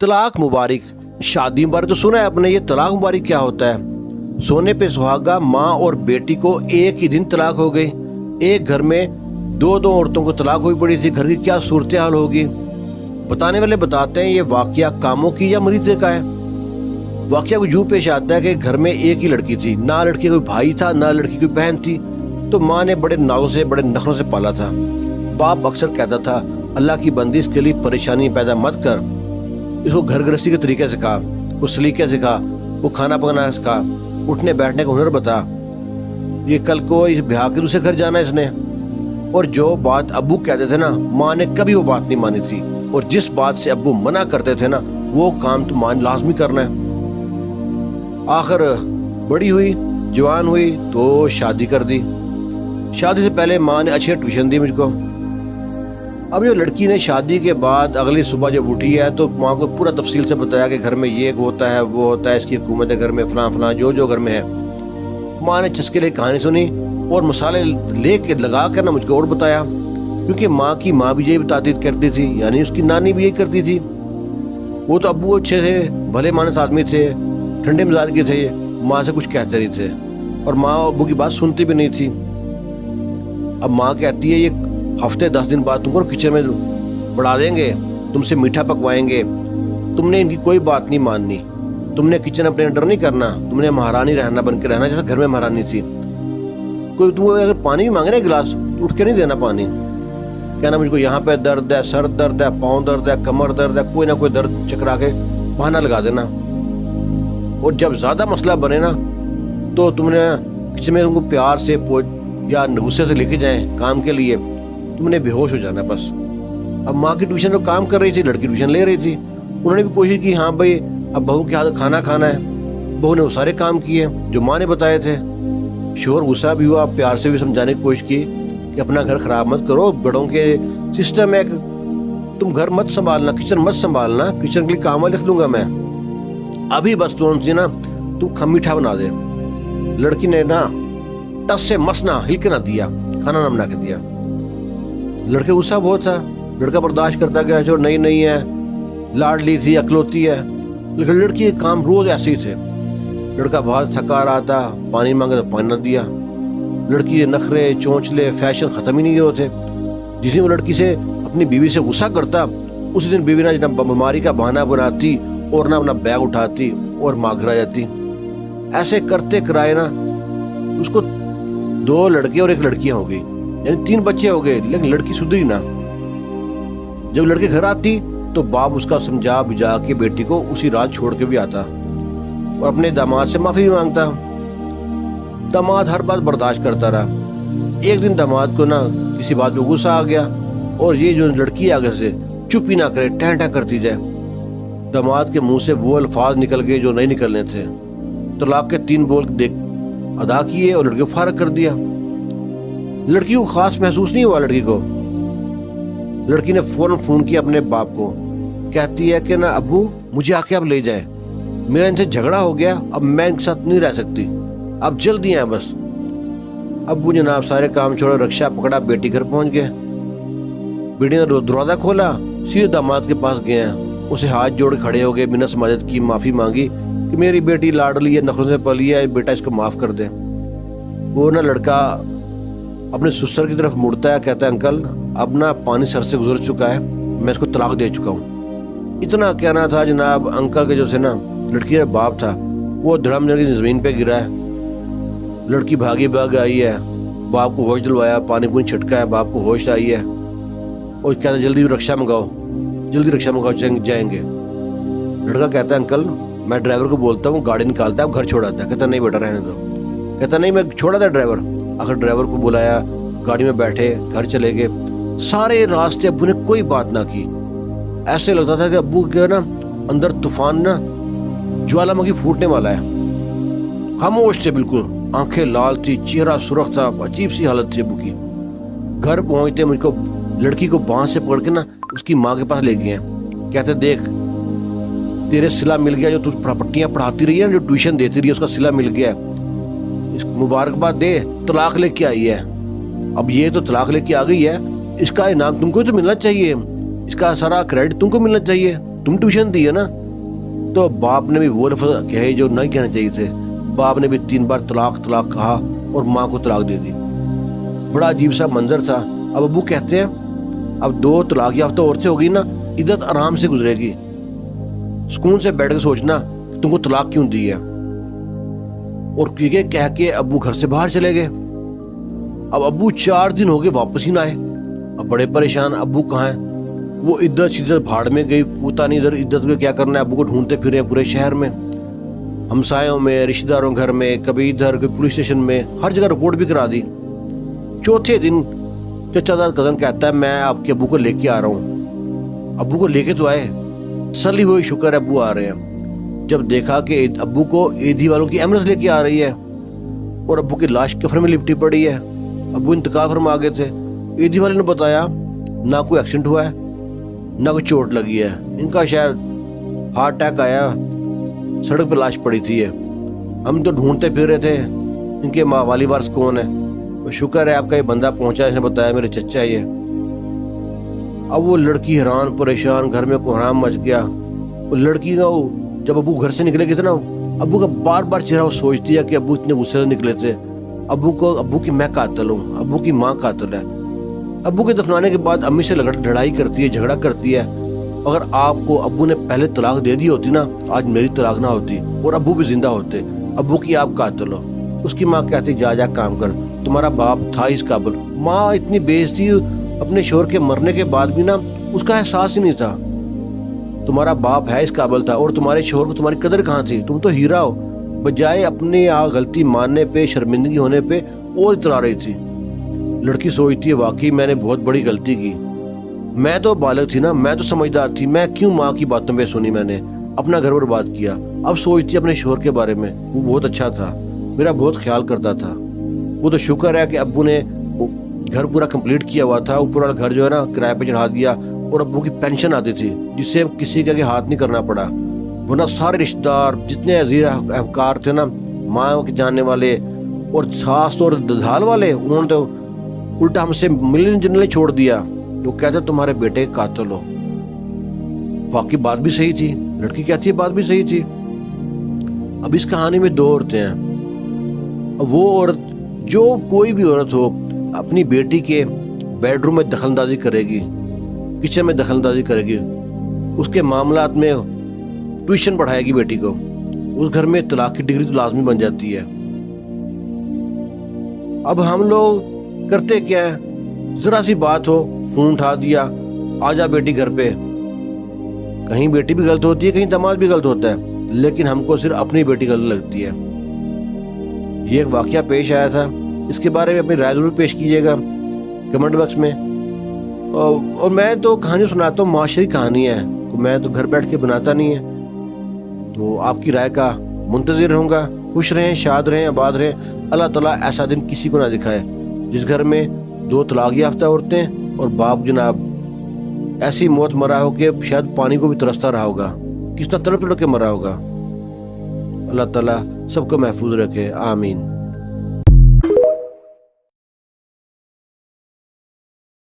तलाक मुबारक। शादी मुबारक तो सुना है आपने, ये तलाक मुबारक क्या होता है? सोने पे सुहागा, माँ और बेटी को एक ही दिन तलाक हो गई। एक घर में दो दो औरतों को तलाक हुई पड़ी थी, घर की क्या सूरत हाल होगी। बताने वाले बताते हैं ये वाकया कामों की या मरीज़े का है। वाकया को यूँ पेश आता है कि घर में एक ही लड़की थी, ना लड़की कोई भाई था ना लड़की कोई बहन थी। तो माँ ने बड़े नाजों से बड़े नखरों से पाला था। बाप अक्सर कहता था, अल्लाह की बंदी इसके लिए परेशानी पैदा मत कर, इसको घर गृहस्थी के तरीके सिखा, वो सलीके सिखा, वो खाना पकाना सिखा, उठने बैठने का हुनर बता। ये कल को इस ब्याह के दूसरे घर जाना है इसने। और जो बात अब्बू कहते थे ना, माँ ने कभी वो बात नहीं मानी थी। और जिस बात से अब्बू मना करते थे ना, वो काम तो माँ ने लाजमी करना है। आखिर बड़ी हुई, जवान हुई तो शादी कर दी। शादी से पहले माँ ने अच्छी ट्यूशन दी मुझको। अब जो लड़की ने शादी के बाद अगली सुबह जब उठी है तो माँ को पूरा तफसील से बताया कि घर में ये होता है, वो होता है, इसकी हुकूमत है घर में, फलां फलां जो जो घर में है। माँ ने चस्के लिए कहानी सुनी और मसाले ले के लगा कर ना मुझको और बताया, क्योंकि माँ की माँ भी यही बताती करती थी, यानी उसकी नानी भी यही करती थी। वो तो अब्बू अच्छे थे, भले मानस आदमी थे, ठंडे मिजाज के थे, माँ से कुछ कहते नहीं थे और माँ अब्बू की बात सुनती भी नहीं थी। अब माँ कहती है ये हफ्ते 10 दिन बाद तुमको किचन में बढ़ा देंगे, तुमसे मीठा पकवाएंगे, तुमने इनकी कोई बात नहीं माननी, तुमने किचन अपने अंडर नहीं करना, तुमने महारानी रहना, बन के रहना जैसा घर में महारानी थी। कोई तुमको अगर पानी भी मांगे ना गिलास, तो उठ के नहीं देना पानी, कहना मुझको यहाँ पे दर्द है, सर दर्द है, पाँव दर्द है, कमर दर्द है, कोई ना कोई दर्द चकरा के बहाना लगा देना। और जब ज़्यादा मसला बने ना तो तुमने किचन में तुमको प्यार से या गुस्से से लेके जाएं काम के लिए, तुमने बेहोश हो जाना बस। अब माँ की ट्यूशन तो काम कर रही थी, लड़की ट्यूशन ले रही थी। उन्होंने भी कोशिश की, हाँ भाई अब बहू के हाथ खाना खाना है। बहू ने वो सारे काम किए जो माँ ने बताए थे। शोर गुस्सा भी हुआ, प्यार से भी समझाने की कोशिश की कि अपना घर खराब मत करो, बड़ों के सिस्टम है, तुम घर मत संभालना, किचन मत संभालना, किचन के लिए काम लिख लूंगा मैं, अभी बस तुम ना तुम मीठा बना दे। लड़की ने ना टस से मस ना हिल के ना दिया, खाना ना बना के दिया। लड़के गुस्सा बहुत था, लड़का बर्दाश्त करता गया, जो नई नई है, लाडली थी, अकलौती है, लेकिन लड़की के काम रोज ऐसे ही थे। लड़का बहुत थका रहा था, पानी मांगे तो पानी न दिया। लड़की के नखरे, चोंचले, फैशन खत्म ही नहीं होते। जिस दिन वो लड़की से अपनी बीवी से गुस्सा करता, उसी दिन बीवी ना बीमारी का बहाना बनाती और ना अपना बैग उठाती और माघरा जाती। ऐसे करते कराए ना उसको 2 लड़के और 1 लड़कियां हो गई, यानी 3 बच्चे हो गए, लेकिन लड़की सुधरी ना। जब लड़के घर आती तो बाप उसका समझा बुझा के बेटी को उसी रात छोड़ के भी आता और अपने दामाद से माफी भी मांगता। दामाद हर बात बर्दाश्त करता रहा। एक दिन दामाद को ना किसी बात पे गुस्सा आ गया और ये जो लड़की आगे से चुप ही ना करे, टह टह करती जाए। दामाद के मुंह से वो अल्फाज निकल गए जो नहीं निकलने थे। तलाक के 3 बोल देख अदा किए और लड़की को फारग कर दिया। लड़की को खास महसूस नहीं हुआ। लड़की ने फौरन फोन किया अपने बाप को, कहती है कि ना अब्बू मुझे आके अब ले जाए, मेरा इनसे झगड़ा हो गया, अब मैं इनके साथ नहीं रह सकती, अब जल्दी आए बस। अब्बू जनाब सारे काम छोड़ा, रक्षा पकड़ा, बेटी घर पहुंच गए। बेटी ने दरवाजा खोला, सीधे दामाद के पास गए हैं, उसे हाथ जोड़ खड़े हो गए, बिना समाजत की माफी मांगी कि मेरी बेटी लाडली है, नखरों से पली है, बेटा इसको माफ कर दे। वो ना लड़का अपने ससुर की तरफ मुड़ता है, कहता है अंकल अब ना पानी सर से गुजर चुका है, मैं इसको तलाक दे चुका हूँ। इतना कहना था जनाब। अंकल के जो थे ना, लड़की का बाप था, वो धड़म जमीन पे गिरा है। लड़की भागी भाग आई है, बाप को होश दिलवाया, पानी पूनी छिटका है, बाप को होश आई है और कहता जल्दी रिक्शा मंगाओ, जल्दी रिक्शा मंगाओ, जाएंगे। लड़का कहता है अंकल मैं ड्राइवर को बोलता हूँ, गाड़ी निकालता है, घर छोड़ाता है। कहता नहीं बेटा रहने दो। कहता नहीं मैं छोड़ा था ड्राइवर। आखिर ड्राइवर को बुलाया, गाड़ी में बैठे, घर चले गए। सारे रास्ते अब्बू ने कोई बात ना की। ऐसे लगता था कि अब्बू के ना अंदर तूफान ना ज्वालामुखी फूटने वाला है। खामोश थे बिल्कुल, आंखें लाल थी, चेहरा सुर्ख था, अजीब सी हालत थी अब्बू की। घर पहुंचते मुझको लड़की को बांह से पकड़ के ना उसकी माँ के पास ले गए। कहते देख तेरे सिला मिल गया, जो तू पट्टियां पढ़ाती रही है, जो ट्यूशन देती रही है, उसका सिला मिल गया। मुबारकबाद दे, तलाक लेके आई है। अब ये तो तलाक लेके आ गई है, इसका इनाम तुमको तो मिलना चाहिए, इसका सारा क्रेडिट तुमको मिलना चाहिए। तुम ट्यूशन दी है ना। तो बाप ने भी वो लफ्ज़ कहे जो नहीं कहने चाहिए थे। बाप ने भी 3 बार तलाक तलाक कहा और माँ को तलाक दे दी। बड़ा अजीब सा मंजर था। अब अब्बू कहते हैं अब 2 तलाक याफ्ता औरतें होगी ना, इज्जत आराम से गुजरेगी। सुकून से बैठ के सोचना तुमको तलाक क्यों दी है। और ये कह के अब्बू घर से बाहर चले गए। अब अब्बू 4 दिन हो गए वापस ही ना आए। अब बड़े परेशान, अब्बू कहाँ हैं। वो इधर सीधर भाड़ में गई, पता नहीं इधर इज्जत में क्या करना है। अब्बू को ढूंढते फिरे पूरे शहर में, हमसायों में, रिश्तेदारों घर में, कभी इधर कभी पुलिस स्टेशन में, हर जगह रिपोर्ट भी करा दी। चौथे दिन चचादार कदम कहता है मैं आपके अब्बू को लेके आ रहा हूँ। अब्बू को लेके तो आए, तसल्ली हुई, शुक्र है अब्बू आ रहे हैं। जब देखा कि अब्बू को ईदी वालों की एम्बुलेंस लेके आ रही है और अब्बू की लाश कफन में लिपटी पड़ी है। अब्बू इंतकाल फरमा गए थे। ईदी वाले ने बताया ना कोई एक्सीडेंट हुआ है ना कोई चोट लगी है, इनका शायद हार्ट अटैक आया, सड़क पर लाश पड़ी थी। हम तो ढूंढते फिर रहे थे इनके वाली वारिस कौन है। तो शुक्र है आपका ये बंदा पहुंचा, इसने बताया मेरे चचा ये। अब वो लड़की हैरान परेशान, घर में कोहराम मच गया। वो लड़की का जब अब्बू घर से निकले थे ना, अब्बू का बार बार चेहरा वो सोचती है कि अब्बू इतने गुस्से से निकले थे। अब्बू की मैं कातिल हूँ, अब्बू की माँ कातिल है। अब्बू के दफनाने के बाद अम्मी से लड़ाई करती है, झगड़ा करती है। अगर आपको अब्बू ने पहले तलाक दे दी होती ना, आज मेरी तलाक ना होती और अब्बू भी जिंदा होते। अब्बू की आप कातिल हो। उसकी माँ कहती जा काम कर, तुम्हारा बाप था इस काबिल। माँ इतनी बेइज्जती अपने शोहर के मरने के बाद भी ना, उसका एहसास ही नहीं था। तुम्हारा बाप है इस काबिल था और तुम्हारे शोहर को तुम्हारी कदर कहाँ थी, तुम तो हीरा हो। बजाय अपने गलती मानने पे, शर्मिंदगी होने पे और इतरा रही थी। लड़की सोचती है वाकई मैंने बहुत बड़ी गलती की। मैं तो बालिग थी ना, मैं तो समझदार थी, मैं क्यों माँ की बातों पे सुनी, मैंने अपना घर बर्बाद किया। अब सोचती अपने शोहर के बारे में, वो बहुत अच्छा था, मेरा बहुत ख्याल करता था। वो तो शुक्र है कि अब्बू ने घर पूरा कंप्लीट किया हुआ था, ऊपर वाला घर जो है ना किराए पे चढ़ा दिया और अब्बू की पेंशन आती थी जिससे किसी का हाथ नहीं करना पड़ा। वरना सारे रिश्तेदार जितने अजीज अहकार थे ना, माँ के जानने वाले और खास तौर दधाल वाले, उन्होंने तो उल्टा हमसे मिलने जुलने छोड़ दिया। वो कहते तुम्हारे बेटे कातिल हो। वाकई बात भी सही थी, लड़की कहती है बात भी सही थी। अब इस कहानी में 2 औरतें हैं। वो औरत, जो कोई भी औरत हो, अपनी बेटी के बेडरूम में दखलंदाजी करेगी, किचन में दखलंदाजी करेगी, उसके मामलात में ट्यूशन पढ़ाएगी बेटी को, उस घर में तलाक की डिग्री तो लाजमी बन जाती है। अब हम लोग करते क्या है, जरा सी बात हो फोन उठा दिया, आजा बेटी घर पे। कहीं बेटी भी गलत होती है, कहीं दामाद भी गलत होता है, लेकिन हमको सिर्फ अपनी बेटी गलत लगती है। ये एक वाकया पेश आया था, इसके बारे में अपनी राय जरूर पेश कीजिएगा कमेंट बॉक्स में। और मैं तो कहानी सुनाता हूँ, माशरी कहानी है, मैं तो घर बैठ के बनाता नहीं है। तो आपकी राय का मुंतजिर रहूँगा। खुश रहें, शाद रहें, आबाद रहें। अल्लाह ताला ऐसा दिन किसी को ना दिखाए जिस घर में 2 तलाक याफ्ता औरतें और बाप जनाब ऐसी मौत मरा हो कि शायद पानी को भी तरसता रहा होगा, किस तरह तड़प तड़प के मरा होगा। अल्लाह ताला सबको महफूज रखे, आमीन।